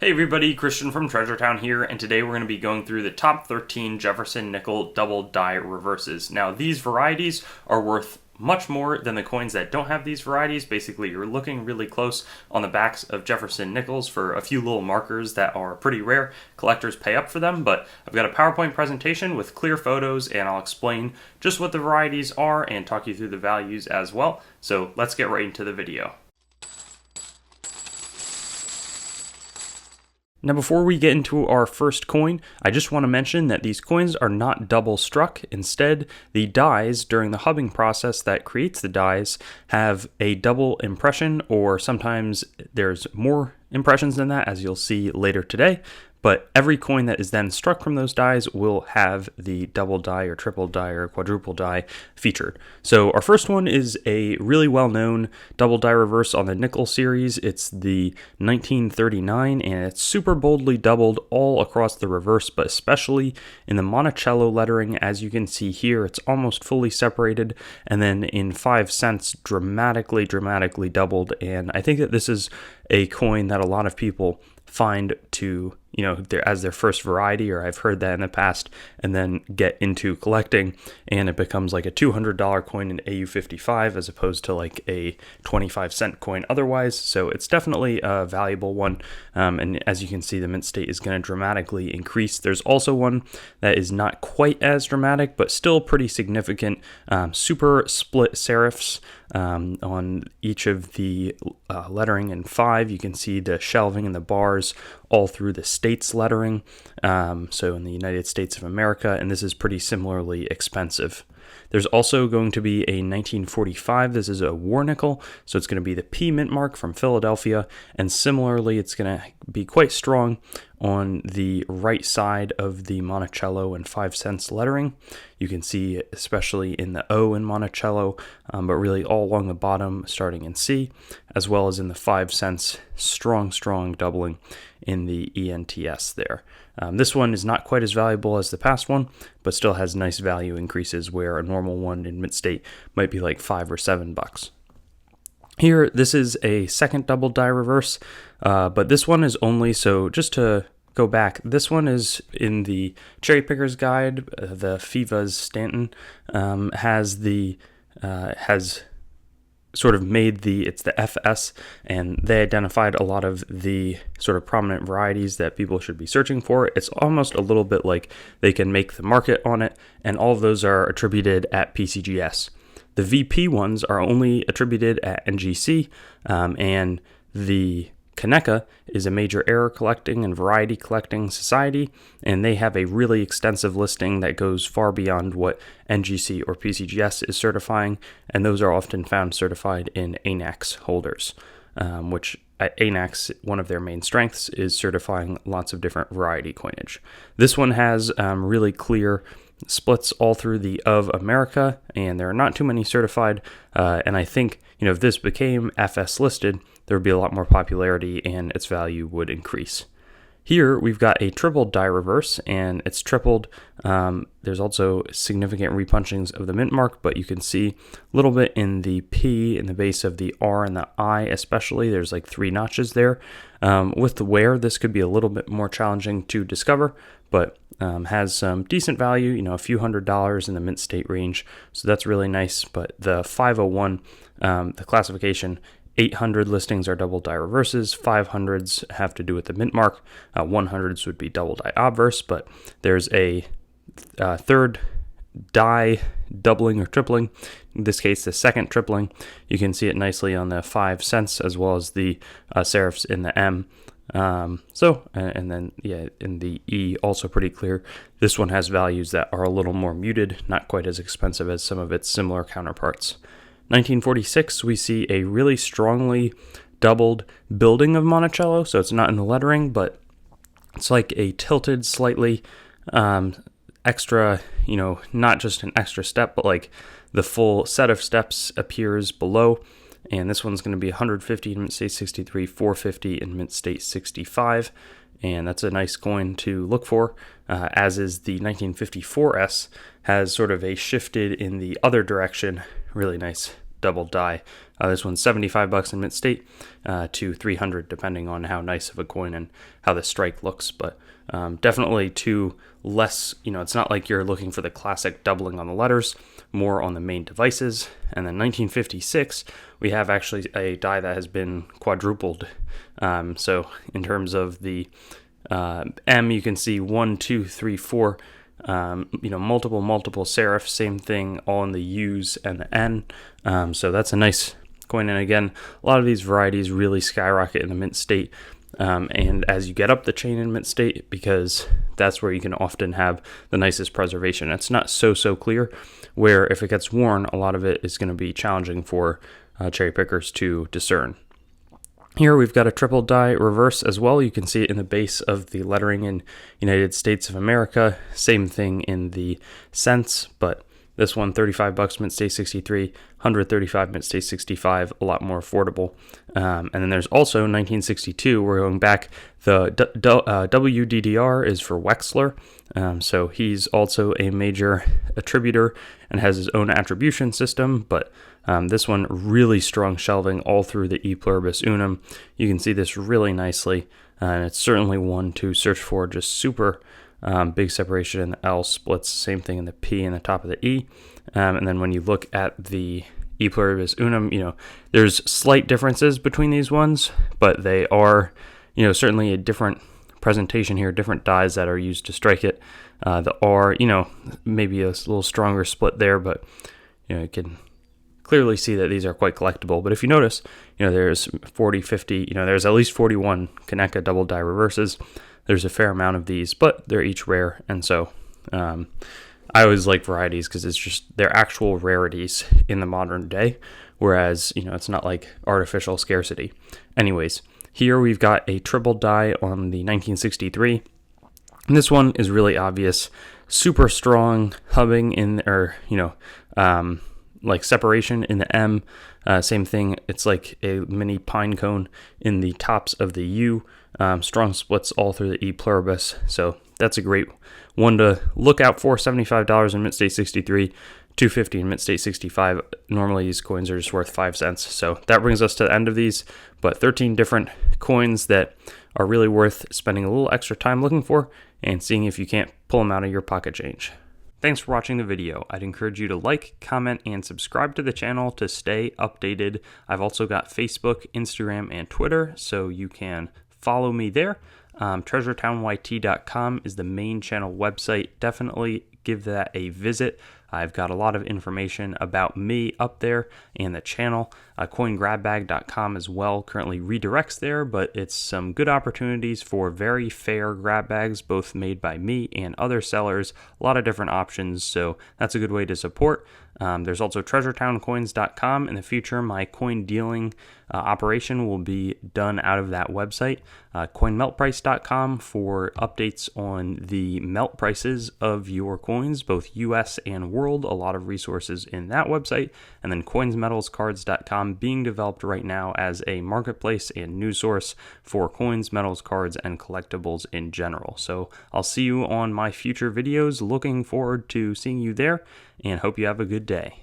Hey everybody, Christian from Treasure Town here, and today we're going to be going through the top 13 Jefferson Nickel double die reverses. Now, these varieties are worth much more than the coins that don't have these varieties. Basically, you're looking really close on the backs of Jefferson Nickels for a few little markers that are pretty rare. Collectors pay up for them, but I've got a PowerPoint presentation with clear photos, and I'll explain just what the varieties are and talk you through the values as well. So let's get right into the video. Now, before we get into our first coin, I just want to mention that these coins are not double struck. Instead, the dies during the hubbing process that creates the dies have a double impression, or sometimes there's more impressions than that, as you'll see later today. But every coin that is then struck from those dies will have the double die or triple die or quadruple die featured. So our first one is a really well-known double die reverse on the nickel series. It's the 1939, and it's super boldly doubled all across the reverse, but especially in the Monticello lettering. As you can see here, it's almost fully separated, and then in 5 cents, dramatically doubled. And I think that this is a coin that a lot of people find to, as their first variety, or I've heard that in the past, and then get into collecting, and it becomes like a $200 coin in AU55 as opposed to like a 25-cent coin otherwise. So it's definitely a valuable one, and as you can see, the mint state is going to dramatically increase. There's also one that is not quite as dramatic, but still pretty significant. Super split serifs on each of the lettering in 5. You can see the shelving and the bars all through the states lettering, so in the United States of America, and this is pretty similarly expensive. There's also going to be a 1945. This is a war nickel, so it's going to be the P mint mark from Philadelphia, and similarly it's going to be quite strong on the right side of the Monticello and 5 cents lettering. You can see especially in the O in Monticello, but really all along the bottom starting in C, as well as in the 5 cents, strong doubling in the ENTS there. This one is not quite as valuable as the past one, but still has nice value increases where a normal one in mint state might be like $5 or $7. Here, this is a second double die reverse, but this one is only, so just to go back, this one is in the Cherry Picker's Guide. The Fivas Stanton has sort of made it's the FS, and they identified a lot of the sort of prominent varieties that people should be searching for. It's almost a little bit like they can make the market on it, and all of those are attributed at PCGS. The VP ones are only attributed at NGC, and the Kaneka is a major error collecting and variety collecting society, and they have a really extensive listing that goes far beyond what NGC or PCGS is certifying, and those are often found certified in ANAX holders, which at ANAX, one of their main strengths is certifying lots of different variety coinage. This one has really clear splits all through the of America, and there are not too many certified, and I think if this became FS listed, there would be a lot more popularity and its value would increase. Here we've got a triple die reverse, and it's tripled. There's also significant repunchings of the mint mark, but you can see a little bit in the P, in the base of the R and the I especially. There's like 3 notches there. With the wear, this could be a little bit more challenging to discover, but has some decent value, a few $100s in the mint state range, so that's really nice. But the 501, the classification, 800 listings are double die reverses, 500s have to do with the mint mark, 100s would be double die obverse, but there's a third die doubling or tripling, in this case the second tripling. You can see it nicely on the 5 cents as well as the serifs in the M. And then in the E, also pretty clear. This one has values that are a little more muted, not quite as expensive as some of its similar counterparts. 1946, we see a really strongly doubled building of Monticello, so it's not in the lettering, but it's like a tilted slightly extra, not just an extra step, but like the full set of steps appears below. And this one's going to be 150 in mint state 63, 450 in mint state 65, and that's a nice coin to look for, as is the 1954S, has sort of a shifted in the other direction, really nice double die. This one's $75 in mint state to $300 depending on how nice of a coin and how the strike looks. But definitely two less, it's not like you're looking for the classic doubling on the letters, more on the main devices. And then 1956, we have actually a die that has been quadrupled. So in terms of the M, you can see 1, 2, 3, 4, multiple serif, same thing all in the U's and the N. So that's a nice coin. And again, a lot of these varieties really skyrocket in the mint state. And as you get up the chain in mint state, because that's where you can often have the nicest preservation. It's not so clear, where if it gets worn, a lot of it is going to be challenging for cherry pickers to discern. Here we've got a triple die reverse as well. You can see it in the base of the lettering in United States of America. Same thing in the cents, but this one, $35 mint state 63, $135 mint state 65, a lot more affordable. And then there's also 1962. We're going back. The WDDR is for Wexler. So he's also a major attributor and has his own attribution system, but this one really strong shelving all through the E pluribus unum. You can see this really nicely, and it's certainly one to search for. Just super big separation in the L splits, same thing in the P and the top of the E. And then when you look at the E pluribus unum, there's slight differences between these ones, but they are, certainly a different presentation here, different dies that are used to strike it. The R, maybe a little stronger split there, but you can clearly see that these are quite collectible. But if you notice, there's 40, 50, there's at least 41 Kaneka double die reverses. There's a fair amount of these, but they're each rare. And so I always like varieties because it's just they're actual rarities in the modern day, whereas, it's not like artificial scarcity. Anyways, here we've got a triple die on the 1963. And this one is really obvious, super strong hubbing in, like separation in the M. Same thing, it's like a mini pine cone in the tops of the U. Strong splits all through the E pluribus. So that's a great one to look out for. $75 in mint state 63, $250 in mint state 65. Normally these coins are just worth 5 cents. So that brings us to the end of these, but 13 different coins that are really worth spending a little extra time looking for and seeing if you can't pull them out of your pocket change. Thanks for watching the video. I'd encourage you to like, comment, and subscribe to the channel to stay updated. I've also got Facebook, Instagram, and Twitter, so you can follow me there. TreasuretownYT.com is the main channel website. Definitely give that a visit. I've got a lot of information about me up there and the channel. CoinGrabBag.com as well currently redirects there, but it's some good opportunities for very fair grab bags, both made by me and other sellers. A lot of different options, so that's a good way to support. There's also TreasuretownCoins.com. In the future, my coin dealing operation will be done out of that website. CoinMeltPrice.com for updates on the melt prices of your coins, both US and world. A lot of resources in that website. And then CoinsMetals.Cards.com being developed right now as a marketplace and news source for coins, metals, cards, and collectibles in general. So I'll see you on my future videos. Looking forward to seeing you there, and hope you have a good day.